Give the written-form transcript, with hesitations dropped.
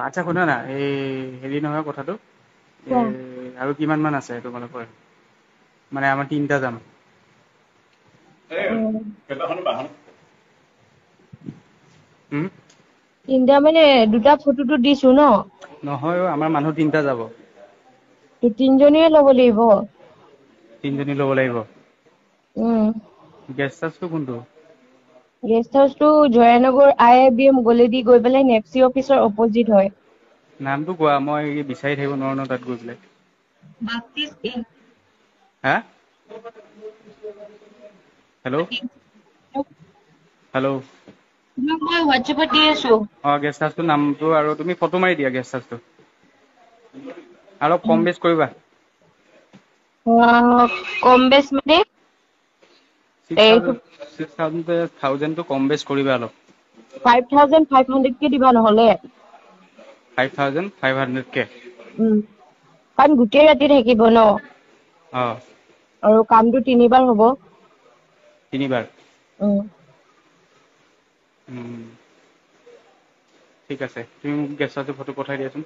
আচ্ছা শুনা না, এই হেৰি নহয় কথাটো, কোৱা। আৰু কিমান মান আছে তোমালোকৰ? মানে আমাৰ তিনিটা যাম। উম, হুম? তিনটা মানে দুটা ফটোটো দিছো ন। নহয় আমাৰ মানুহ তিনিটা যাব। তো তিনজনীয়ে ল'ব লাগিব। তিনিজনী ল'ব লাগিব। উম। গেষ্ট হাউচটো কোনটো? গেষ্ট হাউচটো জয়ানগৰ IIBM গলেদি গৈ পেলাই নেফচি অফিচৰ অপজিট হয়। নামটো কোৱা, মই বিচাৰি থাকিব নোৱাৰো ন তাত গৈ পেলাই। বাপ্তিচ ইন। হা? হেল্ল'? হেল্ল'? তোমাক মই হোৱাটছএপত দি আছো। গেষ্ট হাউচটোৰ নামটো আৰু তুমি ফটো মাৰি দিয়া গেষ্ট হাউচটো। অলপ কম বেছ কৰিবা। কম বেচ মানে? এইটো 6,000 কম বেছ কৰিবা অলপ। 5,500কে দিবা নহ'লে। 5,500কে? কাৰণ গোটেই ৰাতি থাকিব ন। অ'। আৰু কামটো তিনিবাৰ হ'ব। তিনিবাৰ? উম। ঠিক আছে, তুমি মোক গেষ্ট হাউচৰ ফটো পঠাই দিয়াচোন।